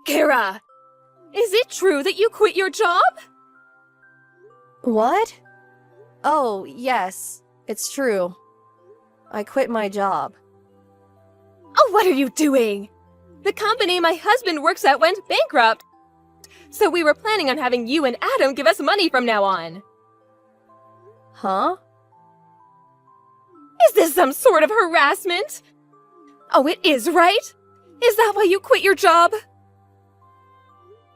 Kara, is it true that you quit your job? What? Oh, yes, it's true. I quit my job. Oh, what are you doing? The company my husband works at went bankrupt. So we were planning on having you and Adam give us money from now on. Huh? Is this some sort of harassment? Oh, it is, right? Is that why you quit your job?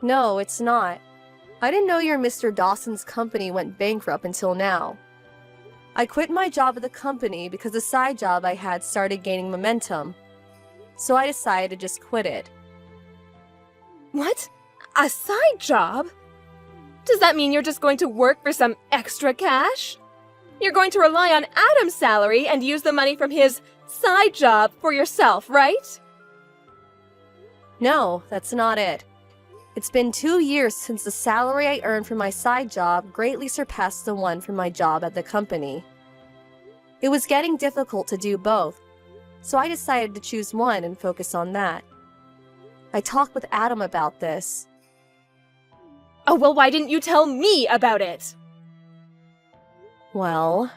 No, it's not. I didn't know your Mr. Dawson's company went bankrupt until now. I quit my job at the company because the side job I had started gaining momentum. So I decided to just quit it. What? A side job? Does that mean you're just going to work for some extra cash? You're going to rely on Adam's salary and use the money from his side job for yourself, right? No, that's not it. It's been 2 years since the salary I earned from my side job greatly surpassed the one from my job at the company. It was getting difficult to do both, so I decided to choose one and focus on that. I talked with Adam about this. Oh, well, why didn't you tell me about it? Well,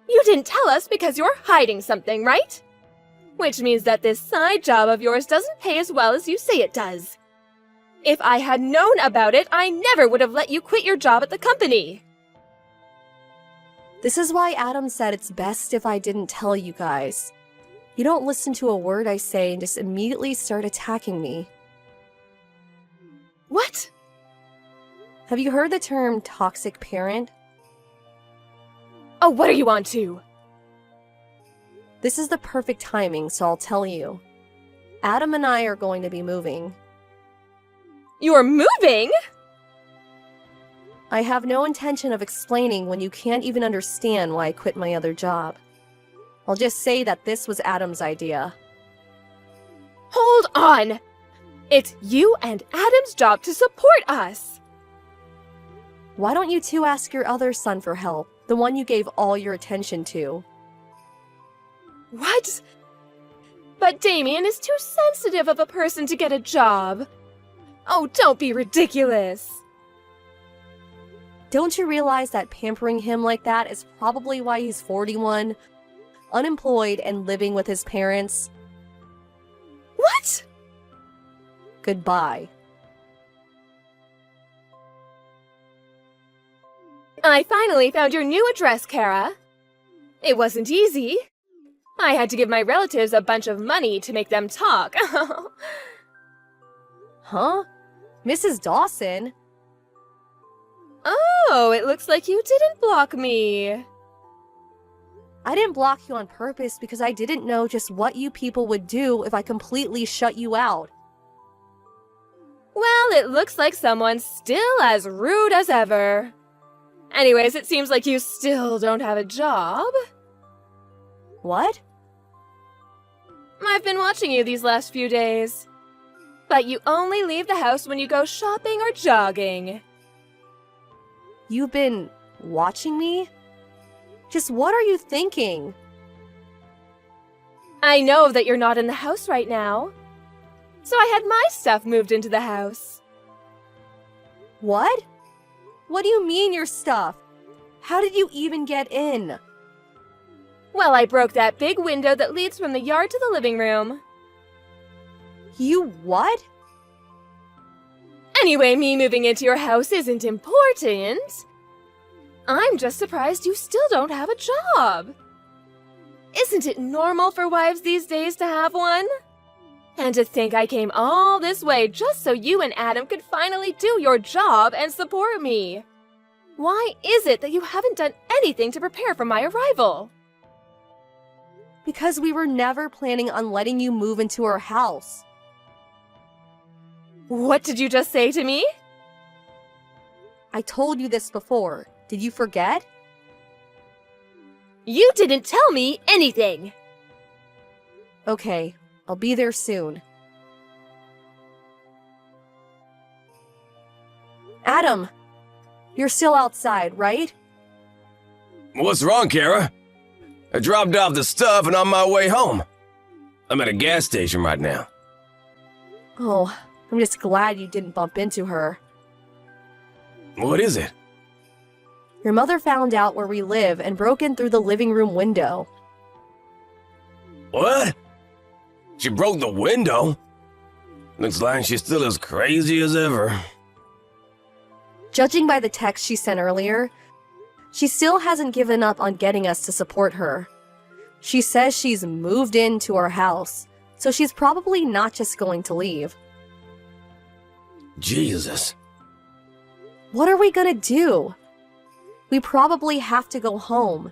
You didn't tell us because you're hiding something, right? Which means that this side job of yours doesn't pay as well as you say it does. If I had known about it, I never would have let you quit your job at the company. this is why Adam said it's best if I didn't tell you guys. You don't listen to a word I say and just immediately start attacking me. What? Have you heard the term toxic parent? Oh, what are you on to? This is the perfect timing, so I'll tell you. Adam and I are going to be moving. You're moving? I have no intention of explaining when you can't even understand why I quit my other job. I'll just say that this was Adam's idea. Hold on! It's you and Adam's job to support us! Why don't you two ask your other son for help, the one you gave all your attention to? What? But Damien is too sensitive of a person to get a job. Oh, don't be ridiculous! Don't you realize that pampering him like that is probably why he's 41, unemployed, and living with his parents? What? Goodbye. I finally found your new address, Kara. It wasn't easy. I had to give my relatives a bunch of money to make them talk. Huh? Mrs. Dawson? Oh, it looks like you didn't block me. I didn't block you on purpose because I didn't know just what you people would do if I completely shut you out. Well, it looks like someone's still as rude as ever. Anyways, it seems like you still don't have a job. What? I've been watching you these last few days. But you only leave the house when you go shopping or jogging. You've been watching me? Just what are you thinking? I know that you're not in the house right now. So I had my stuff moved into the house. What? What do you mean your stuff? How did you even get in? Well, I broke that big window that leads from the yard to the living room. You what? Anyway, me moving into your house isn't important. I'm just surprised you still don't have a job. Isn't it normal for wives these days to have one? And to think I came all this way just so you and Adam could finally do your job and support me. Why is it that you haven't done anything to prepare for my arrival? Because we were never planning on letting you move into our house. What did you just say to me? I told you this before. Did you forget? You didn't tell me anything. Okay, I'll be there soon. Adam, you're still outside, right? What's wrong, Kara? I dropped off the stuff and on my way home. I'm at a gas station right now. Oh, I'm just glad you didn't bump into her. What is it? Your mother found out where we live and broke in through the living room window. What? She broke the window? Looks like she's still as crazy as ever. Judging by the text she sent earlier, she still hasn't given up on getting us to support her. She says she's moved into our house, so she's probably not just going to leave. Jesus. What are we gonna do? We probably have to go home,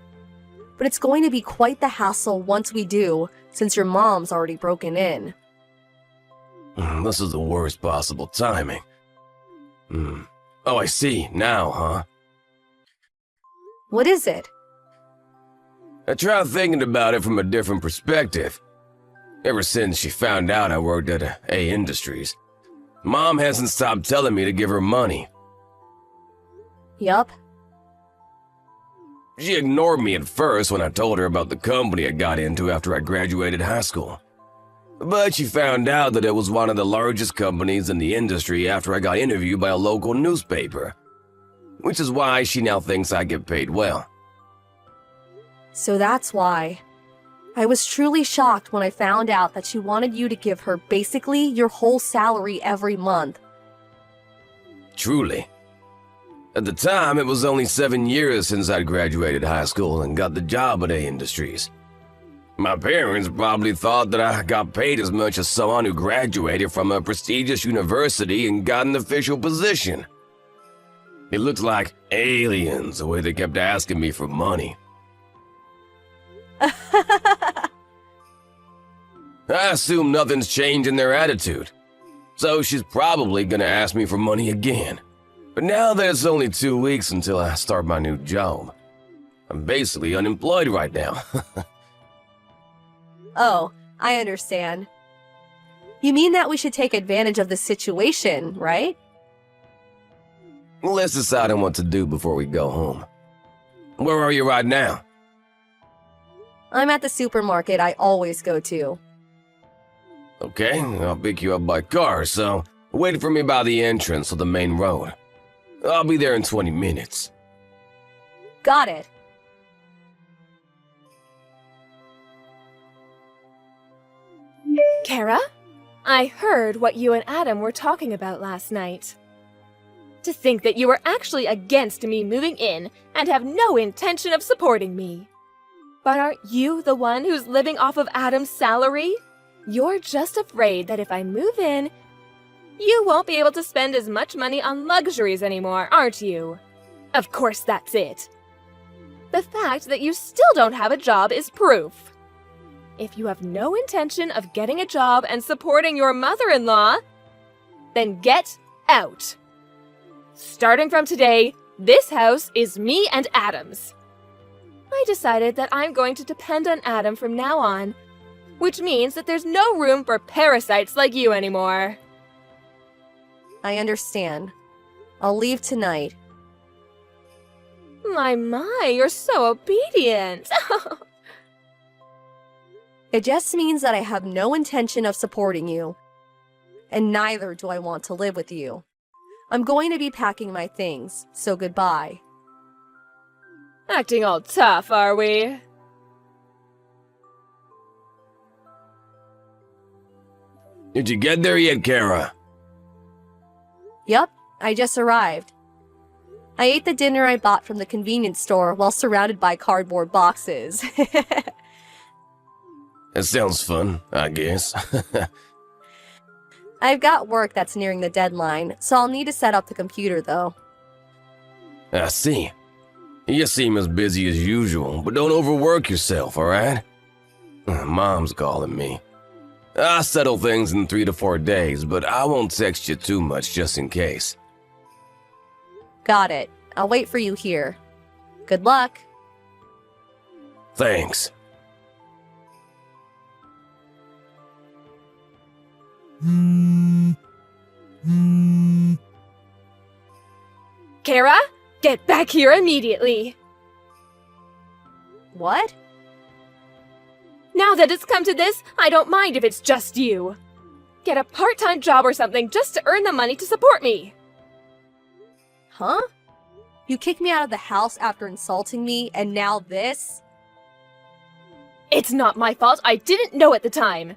but it's going to be quite the hassle once we do, since your mom's already broken in. This is the worst possible timing. Oh, I see. Now, huh? What is it? I tried thinking about it from a different perspective. Ever since she found out I worked at A Industries, Mom hasn't stopped telling me to give her money. Yup. She ignored me at first when I told her about the company I got into after I graduated high school. But she found out that it was one of the largest companies in the industry after I got interviewed by a local newspaper. Which is why she now thinks I get paid well. So that's why. I was truly shocked when I found out that she wanted you to give her basically your whole salary every month. Truly. At the time, it was only 7 years since I'd graduated high school and got the job at A Industries. My parents probably thought that I got paid as much as someone who graduated from a prestigious university and got an official position. It looked like aliens the way they kept asking me for money. I assume nothing's changed in their attitude, so she's probably gonna ask me for money again. But now that it's only 2 weeks until I start my new job, I'm basically unemployed right now. Oh, I understand. You mean that we should take advantage of the situation, right? Let's decide on what to do before we go home. Where are you right now? I'm at the supermarket I always go to. Okay, I'll pick you up by car, so wait for me by the entrance of the main road. I'll be there in 20 minutes. Got it. Kara, I heard what you and Adam were talking about last night. To think that you were actually against me moving in and have no intention of supporting me. But aren't you the one who's living off of Adam's salary? You're just afraid that if I move in, you won't be able to spend as much money on luxuries anymore, aren't you? Of course that's it. The fact that you still don't have a job is proof. If you have no intention of getting a job and supporting your mother-in-law, then get out. Starting from today, this house is me and Adam's. I decided that I'm going to depend on Adam from now on, which means that there's no room for parasites like you anymore. I understand. I'll leave tonight. My, you're so obedient. It just means that I have no intention of supporting you. And neither do I want to live with you. I'm going to be packing my things, so goodbye. Acting all tough, are we? Did you get there yet, Kara? Yup, I just arrived. I ate the dinner I bought from the convenience store while surrounded by cardboard boxes. It sounds fun, I guess. I've got work that's nearing the deadline, so I'll need to set up the computer though. I see. You seem as busy as usual, but don't overwork yourself, alright? Mom's calling me. I'll settle things in 3 to 4 days, but I won't text you too much just in case. Got it. I'll wait for you here. Good luck. Thanks. Kara, get back here immediately. What? Now that it's come to this, I don't mind if it's just you. Get a part-time job or something just to earn the money to support me. Huh? You kicked me out of the house after insulting me, and now this? It's not my fault. I didn't know at the time.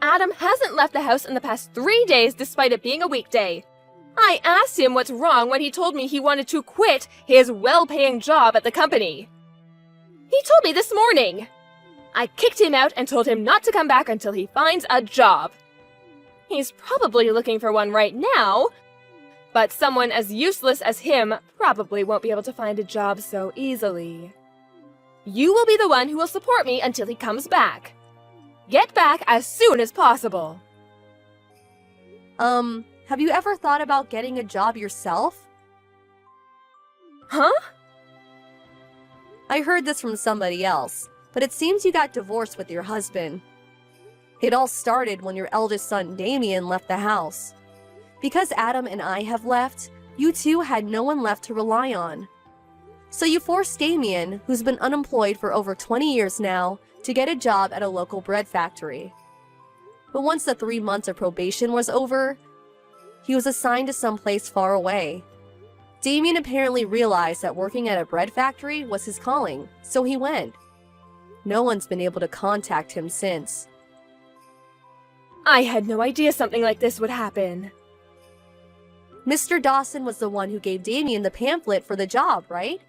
Adam hasn't left the house in the past 3 days despite it being a weekday. I asked him what's wrong when he told me he wanted to quit his well-paying job at the company. He told me this morning. I kicked him out and told him not to come back until he finds a job. He's probably looking for one right now, but someone as useless as him probably won't be able to find a job so easily. You will be the one who will support me until he comes back. Get back as soon as possible. Have you ever thought about getting a job yourself? Huh? I heard this from somebody else, but it seems you got divorced with your husband. It all started when your eldest son, Damien, left the house. Because Adam and I have left, you two had no one left to rely on. So you forced Damien, who's been unemployed for over 20 years now, to get a job at a local bread factory. But once the 3 months of probation was over, he was assigned to someplace far away. Damien apparently realized that working at a bread factory was his calling, so he went. No one's been able to contact him since. I had no idea something like this would happen. Mr. Dawson was the one who gave Damien the pamphlet for the job, right?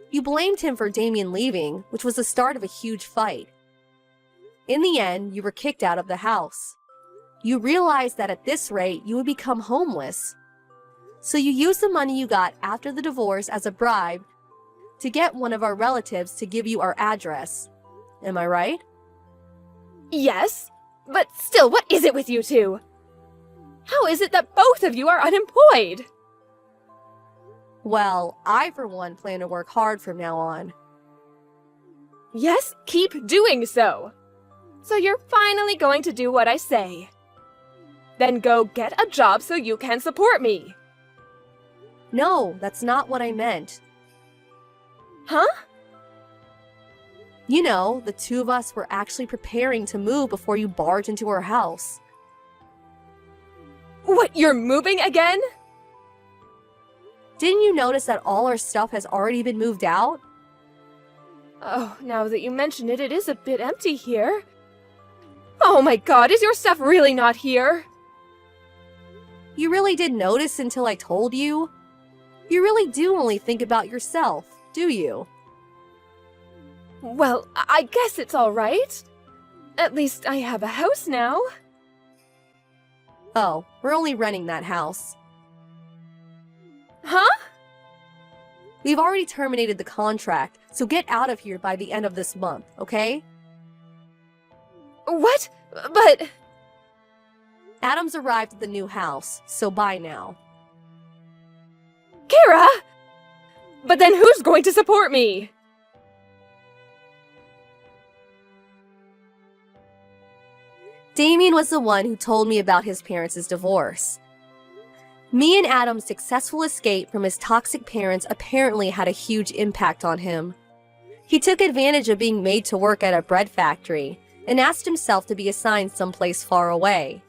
You blamed him for Damien leaving, which was the start of a huge fight. In the end, you were kicked out of the house. You realized that at this rate, you would become homeless. So you used the money you got after the divorce as a bribe to get one of our relatives to give you our address. Am I right? Yes, but still, what is it with you two? How is it that both of you are unemployed? Well, I for one plan to work hard from now on. Yes, keep doing so. So you're finally going to do what I say. Then go get a job so you can support me. No, that's not what I meant. Huh? You know, the two of us were actually preparing to move before you barged into our house. What, you're moving again? Didn't you notice that all our stuff has already been moved out? Oh, now that you mention it, it is a bit empty here. Oh my god, is your stuff really not here? You really didn't notice until I told you? You really do only think about yourself, do you? Well, I guess it's all right. At least I have a house now. Oh, we're only renting that house. Huh? We've already terminated the contract, so get out of here by the end of this month, okay? What? But... Adam's arrived at the new house, so bye now. Kara! But then who's going to support me? Damien was the one who told me about his parents' divorce. Me and Adam's successful escape from his toxic parents apparently had a huge impact on him. He took advantage of being made to work at a bread factory and asked himself to be assigned someplace far away.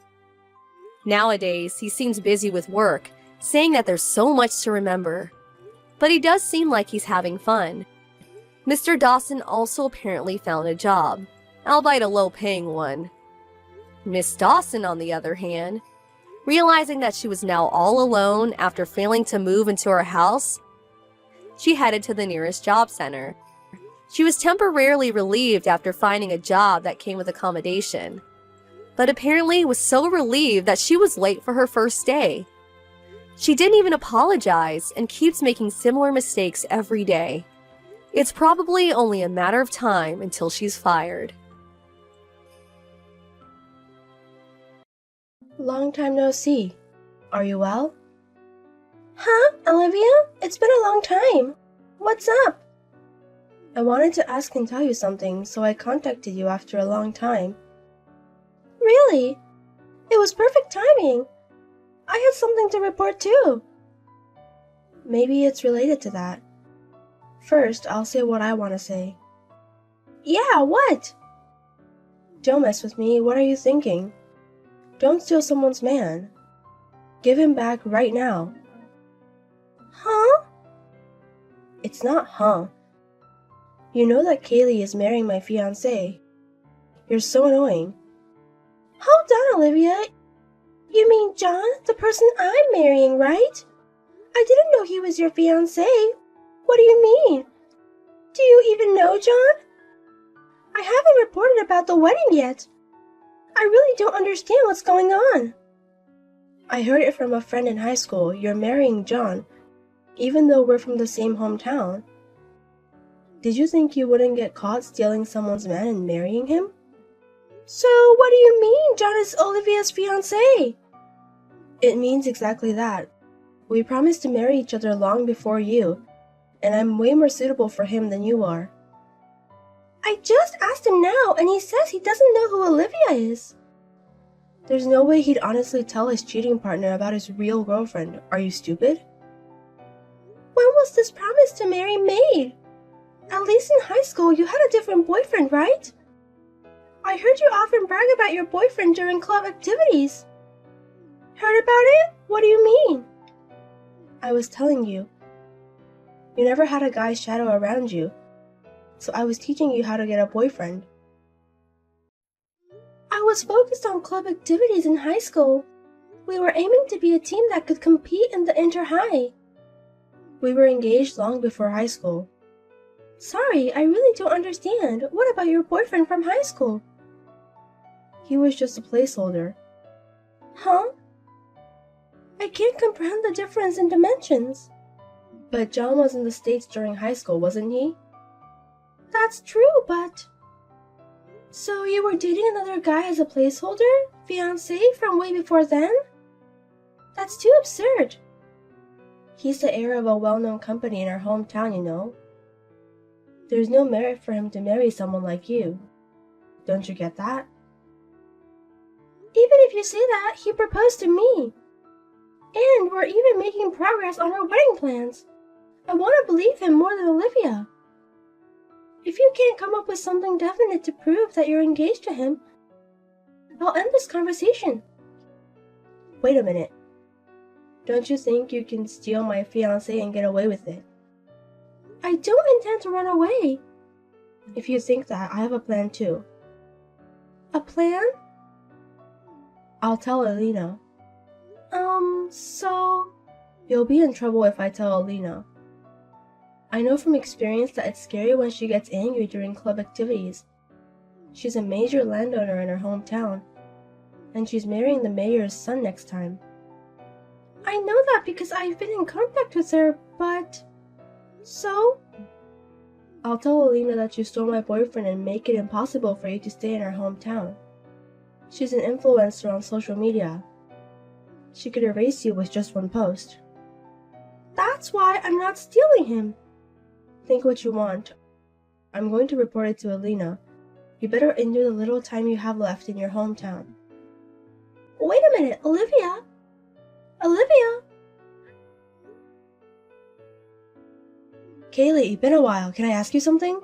Nowadays, he seems busy with work, saying that there's so much to remember. But he does seem like he's having fun. Mr. Dawson also apparently found a job, albeit a low-paying one. Miss Dawson, on the other hand, realizing that she was now all alone after failing to move into her house, she headed to the nearest job center. She was temporarily relieved after finding a job that came with accommodation, but apparently was so relieved that she was late for her first day. She didn't even apologize and keeps making similar mistakes every day. It's probably only a matter of time until she's fired. Long time no see. Are you well? Huh, Olivia? It's been a long time. What's up? I wanted to ask and tell you something, so I contacted you after a long time. Really? It was perfect timing. I had something to report too. Maybe it's related to that. First, I'll say what I want to say. Yeah, what? Don't mess with me. What are you thinking? Don't steal someone's man. Give him back right now. Huh? It's not huh. You know that Kaylee is marrying my fiancé. You're so annoying. Hold on, Olivia. You mean John, the person I'm marrying, right? I didn't know he was your fiancé. What do you mean? Do you even know John? I haven't reported about the wedding yet. I really don't understand what's going on. I heard it from a friend in high school. You're marrying John, even though we're from the same hometown. Did you think you wouldn't get caught stealing someone's man and marrying him? So, what do you mean John is Olivia's fiancé? It means exactly that. We promised to marry each other long before you, and I'm way more suitable for him than you are. I just asked him now, and he says he doesn't know who Olivia is. There's no way he'd honestly tell his cheating partner about his real girlfriend. Are you stupid? When was this promise to marry made? At least in high school, you had a different boyfriend, right? I heard you often brag about your boyfriend during club activities. Heard about it? What do you mean? I was telling you. You never had a guy's shadow around you, so I was teaching you how to get a boyfriend. I was focused on club activities in high school. We were aiming to be a team that could compete in the inter-high. We were engaged long before high school. Sorry, I really don't understand. What about your boyfriend from high school? He was just a placeholder. Huh? I can't comprehend the difference in dimensions. But John was in the States during high school, wasn't he? That's true, but... So you were dating another guy as a placeholder? Fiancé from way before then? That's too absurd. He's the heir of a well-known company in our hometown, you know. There's no merit for him to marry someone like you. Don't you get that? Even if you say that, he proposed to me. And we're even making progress on our wedding plans. I want to believe him more than Olivia. If you can't come up with something definite to prove that you're engaged to him, I'll end this conversation. Wait a minute. Don't you think you can steal my fiancé and get away with it? I don't intend to run away. If you think that, I have a plan too. A plan? I'll tell Alina. So... You'll be in trouble if I tell Alina. I know from experience that it's scary when she gets angry during club activities. She's a major landowner in her hometown, and she's marrying the mayor's son next time. I know that because I've been in contact with her, but... So? I'll tell Alina that you stole my boyfriend and make it impossible for you to stay in her hometown. She's an influencer on social media. She could erase you with just one post. That's why I'm not stealing him. Think what you want. I'm going to report it to Alina. You better endure the little time you have left in your hometown. Wait a minute, Olivia! Olivia! Kaylee, been a while. Can I ask you something?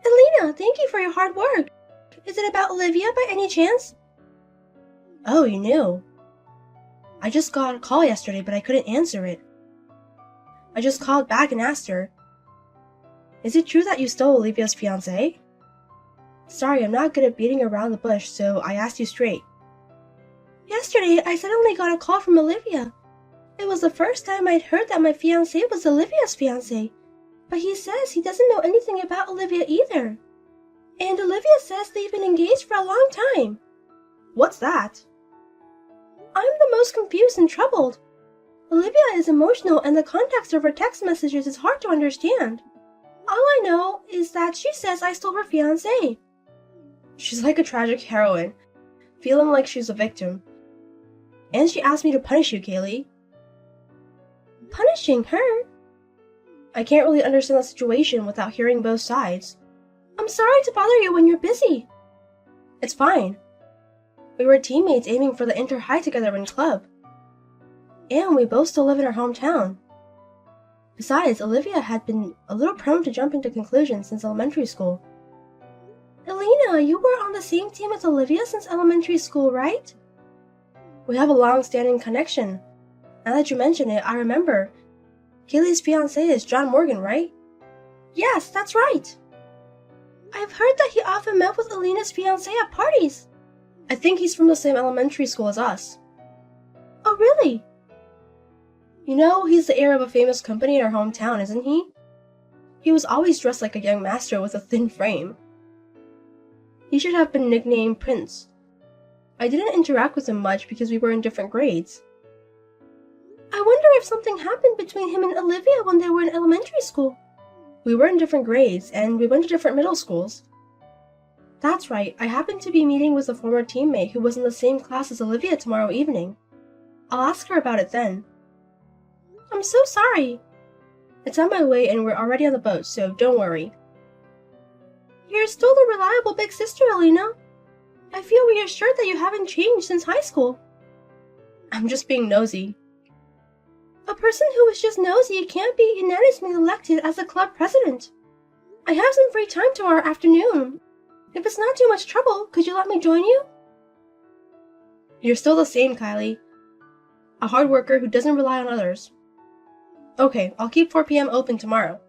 Alina, thank you for your hard work. Is it about Olivia by any chance? Oh, you knew. I just got a call yesterday, but I couldn't answer it. I just called back and asked her. Is it true that you stole Olivia's fiancé? Sorry, I'm not good at beating around the bush, so I asked you straight. Yesterday, I suddenly got a call from Olivia. It was the first time I'd heard that my fiancé was Olivia's fiancé, but he says he doesn't know anything about Olivia either. And Olivia says they've been engaged for a long time. What's that? I'm the most confused and troubled. Olivia is emotional and the context of her text messages is hard to understand. All I know is that she says I stole her fiancé. She's like a tragic heroine, feeling like she's a victim. And she asked me to punish you, Kaylee. Punishing her? I can't really understand the situation without hearing both sides. I'm sorry to bother you when you're busy. It's fine. We were teammates aiming for the inter-high together in club. And we both still live in our hometown. Besides, Olivia had been a little prone to jumping to conclusions since elementary school. Alina, Alina, you were on the same team as Olivia since elementary school, right? We have a long-standing connection. Now that you mention it, I remember. Kaylee's fiancé is John Morgan, right? Yes, that's right. I've heard that he often met with Alina's fiancé at parties. I think he's from the same elementary school as us. Oh, really? You know, he's the heir of a famous company in our hometown, isn't he? He was always dressed like a young master with a thin frame. He should have been nicknamed Prince. I didn't interact with him much because we were in different grades. I wonder if something happened between him and Olivia when they were in elementary school. We were in different grades, and we went to different middle schools. That's right, I happened to be meeting with a former teammate who was in the same class as Olivia tomorrow evening. I'll ask her about it then. I'm so sorry. It's on my way and we're already on the boat, so don't worry. You're still the reliable big sister, Alina. I feel reassured that you haven't changed since high school. I'm just being nosy. A person who is just nosy can't be unanimously elected as the club president. I have some free time tomorrow afternoon. If it's not too much trouble, could you let me join you? You're still the same, Kylie. A hard worker who doesn't rely on others. Okay, I'll keep 4 p.m. open tomorrow.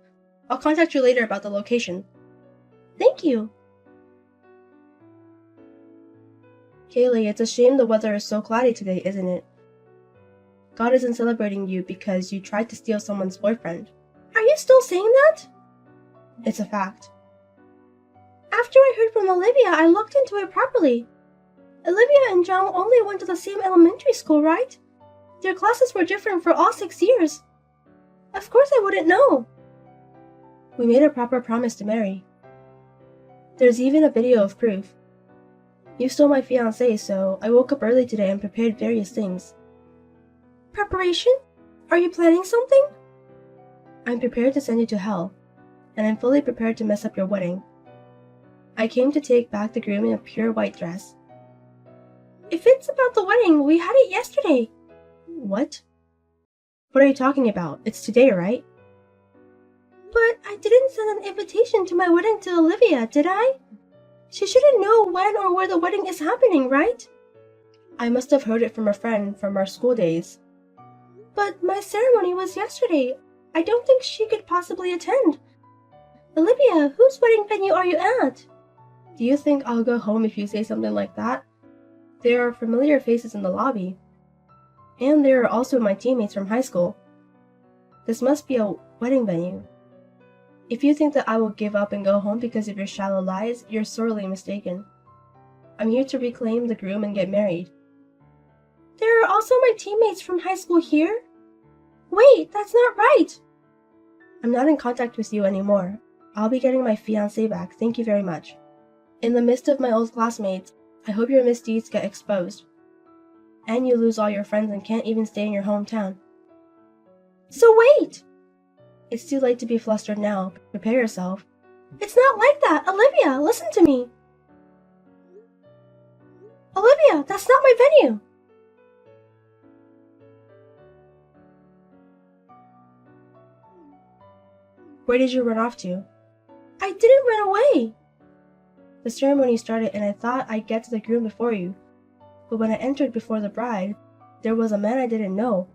I'll contact you later about the location. Thank you. Kaylee, it's a shame the weather is so cloudy today, isn't it? God isn't celebrating you because you tried to steal someone's boyfriend. Are you still saying that? It's a fact. After I heard from Olivia, I looked into it properly. Olivia and John only went to the same elementary school, right? Their classes were different for all 6 years. Of course I wouldn't know. We made a proper promise to marry. There's even a video of proof. You stole my fiancé, so I woke up early today and prepared various things. Preparation? Are you planning something? I'm prepared to send you to hell, and I'm fully prepared to mess up your wedding. I came to take back the groom in a pure white dress. If it's about the wedding, we had it yesterday. What? What are you talking about? It's today, right? But I didn't send an invitation to my wedding to Olivia, did I? She shouldn't know when or where the wedding is happening, right? I must have heard it from a friend from our school days. But my ceremony was yesterday. I don't think she could possibly attend. Olivia, whose wedding venue are you at? Do you think I'll go home if you say something like that? There are familiar faces in the lobby. And there are also my teammates from high school. This must be a wedding venue. If you think that I will give up and go home because of your shallow lies, you're sorely mistaken. I'm here to reclaim the groom and get married. There are also my teammates from high school here? Wait, that's not right! I'm not in contact with you anymore. I'll be getting my fiancé back, thank you very much. In the midst of my old classmates, I hope your misdeeds get exposed. And you lose all your friends and can't even stay in your hometown. So wait! It's too late to be flustered now. Prepare yourself. It's not like that! Olivia, listen to me! Olivia, that's not my venue! Where did you run off to? I didn't run away! The ceremony started and I thought I'd get to the groom before you. But when I entered before the bride, there was a man I didn't know.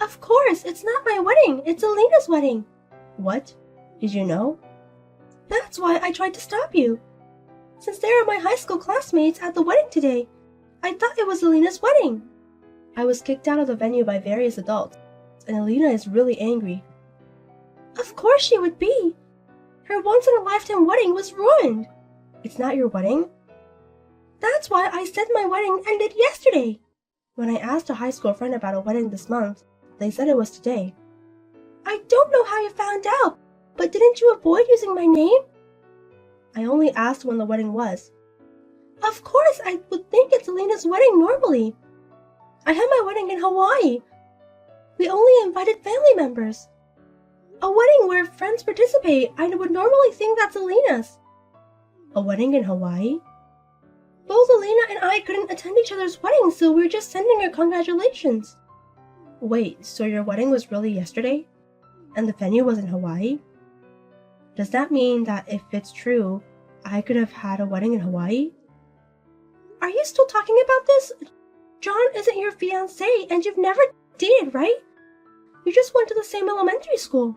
Of course, it's not my wedding, it's Alina's wedding. What? Did you know? That's why I tried to stop you. Since they are my high school classmates at the wedding today, I thought it was Alina's wedding. I was kicked out of the venue by various adults, and Alina is really angry. Of course she would be. Her once-in-a-lifetime wedding was ruined. It's not your wedding? That's why I said my wedding ended yesterday. When I asked a high school friend about a wedding this month, they said it was today. I don't know how you found out, but didn't you avoid using my name? I only asked when the wedding was. Of course, I would think it's Alina's wedding normally. I had my wedding in Hawaii. We only invited family members. A wedding where friends participate, I would normally think that's Alina's. A wedding in Hawaii? Both Alina and I couldn't attend each other's weddings, so we're just sending her congratulations. Wait, so your wedding was really yesterday? And the venue was in Hawaii? Does that mean that if it's true, I could have had a wedding in Hawaii? Are you still talking about this? John isn't your fiancé, and you've never dated, right? You just went to the same elementary school.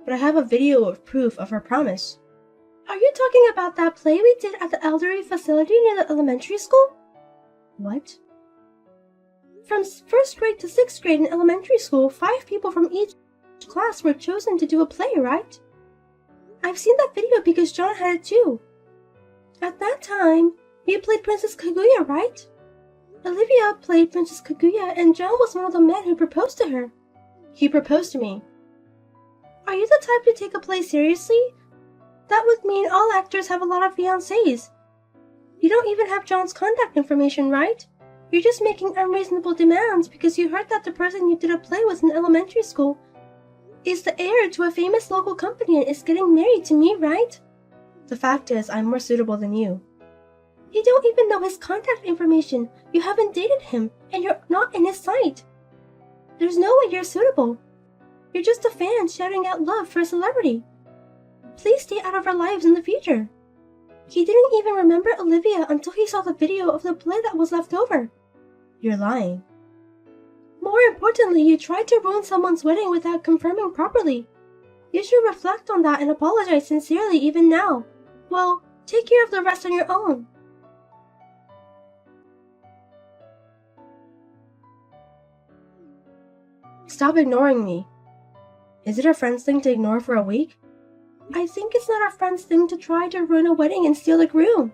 But I have a video of proof of our promise. Are you talking about that play we did at the elderly facility near the elementary school? What? From 1st grade to 6th grade in elementary school, 5 people from each class were chosen to do a play, right? I've seen that video because John had it too. At that time, you played Princess Kaguya, right? Olivia played Princess Kaguya, and John was one of the men who proposed to her. He proposed to me. Are you the type to take a play seriously? That would mean all actors have a lot of fiancés. You don't even have John's contact information, right? You're just making unreasonable demands because you heard that the person you did a play with in elementary school is the heir to a famous local company and is getting married to me, right? The fact is, I'm more suitable than you. You don't even know his contact information. You haven't dated him, and you're not in his sight. There's no way you're suitable. You're just a fan shouting out love for a celebrity. Please stay out of our lives in the future. He didn't even remember Olivia until he saw the video of the play that was left over. You're lying. More importantly, you tried to ruin someone's wedding without confirming properly. You should reflect on that and apologize sincerely even now. Well, take care of the rest on your own. Stop ignoring me. Is it a friend's thing to ignore for a week? I think it's not a friend's thing to try to ruin a wedding and steal the groom.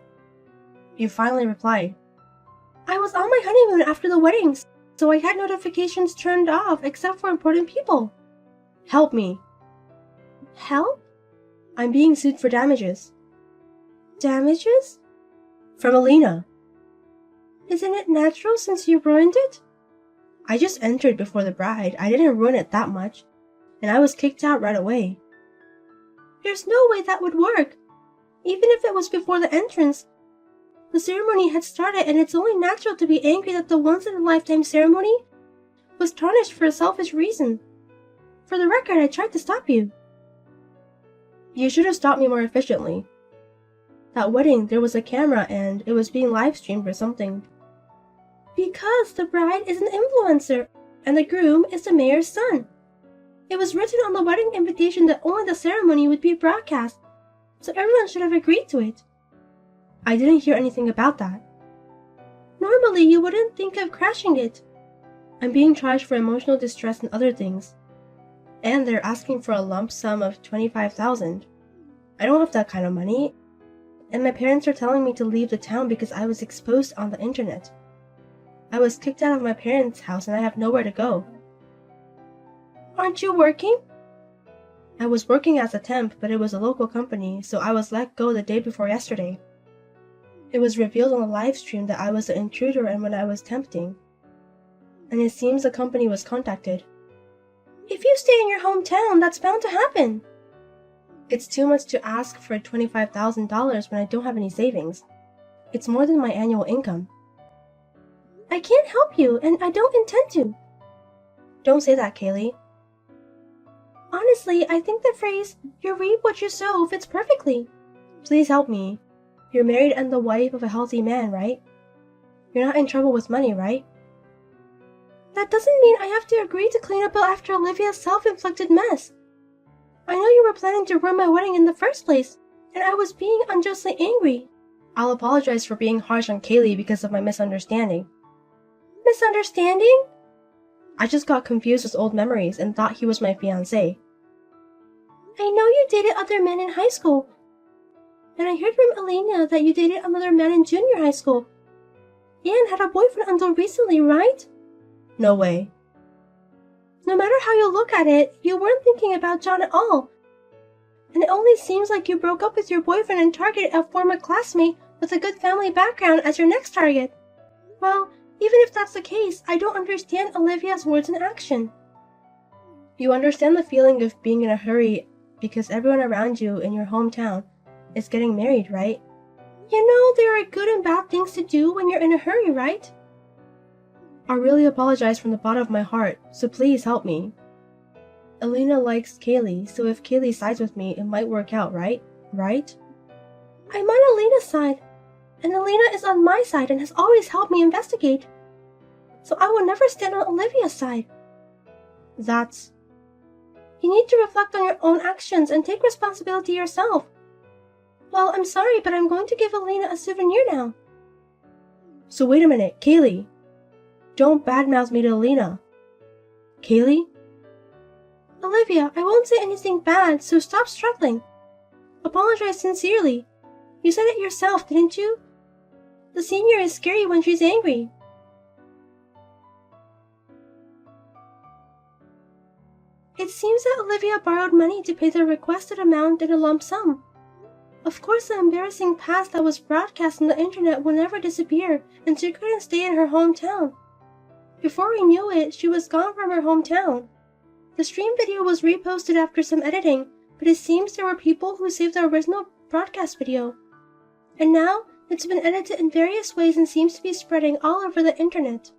You finally replied. I was on my honeymoon after the wedding, so I had notifications turned off except for important people. Help me. Help? I'm being sued for damages. Damages? From Alina. Isn't it natural since you ruined it? I just entered before the bride. I didn't ruin it that much, and I was kicked out right away. There's no way that would work. Even if it was before the entrance, the ceremony had started, and it's only natural to be angry that the once-in-a-lifetime ceremony was tarnished for a selfish reason. For the record, I tried to stop you. You should have stopped me more efficiently. That wedding, there was a camera, and it was being live-streamed or something. Because the bride is an influencer, and the groom is the mayor's son. It was written on the wedding invitation that only the ceremony would be broadcast, so everyone should have agreed to it. I didn't hear anything about that. Normally, you wouldn't think of crashing it. I'm being charged for emotional distress and other things. And they're asking for a lump sum of $25,000. I don't have that kind of money. And my parents are telling me to leave the town because I was exposed on the internet. I was kicked out of my parents' house and I have nowhere to go. Aren't you working? I was working as a temp, but it was a local company, so I was let go the day before yesterday. It was revealed on the live stream that I was the intruder and when I was temping. And it seems the company was contacted. If you stay in your hometown, that's bound to happen. It's too much to ask for $25,000 when I don't have any savings. It's more than my annual income. I can't help you, and I don't intend to. Don't say that, Kaylee. Honestly, I think the phrase, you reap what you sow, fits perfectly. Please help me. You're married and the wife of a healthy man, right? You're not in trouble with money, right? That doesn't mean I have to agree to clean up after Olivia's self-inflicted mess. I know you were planning to ruin my wedding in the first place, and I was being unjustly angry. I'll apologize for being harsh on Kaylee because of my misunderstanding. Misunderstanding? I just got confused with old memories and thought he was my fiancé. I know you dated other men in high school, and I heard from Elena that you dated another man in junior high school, and had a boyfriend until recently, right? No way. No matter how you look at it, you weren't thinking about John at all. And it only seems like you broke up with your boyfriend and targeted a former classmate with a good family background as your next target. Well, even if that's the case, I don't understand Olivia's words and action. You understand the feeling of being in a hurry because everyone around you in your hometown is getting married, right? You know there are good and bad things to do when you're in a hurry, right? I really apologize from the bottom of my heart, so please help me. Elena likes Kaylee, so if Kaylee sides with me, it might work out, right? Right? I'm on Alina's side, and Alina is on my side and has always helped me investigate. So I will never stand on Olivia's side. That's... You need to reflect on your own actions and take responsibility yourself. Well, I'm sorry, but I'm going to give Alina a souvenir now. So wait a minute, Kaylee. Don't badmouth me to Alina. Kaylee? Olivia, I won't say anything bad, so stop struggling. Apologize sincerely. You said it yourself, didn't you? The senior is scary when she's angry. It seems that Olivia borrowed money to pay the requested amount in a lump sum. Of course, the embarrassing past that was broadcast on the internet will never disappear, and she couldn't stay in her hometown. Before we knew it, she was gone from her hometown. The stream video was reposted after some editing, but it seems there were people who saved the original broadcast video. And now, it's been edited in various ways and seems to be spreading all over the internet.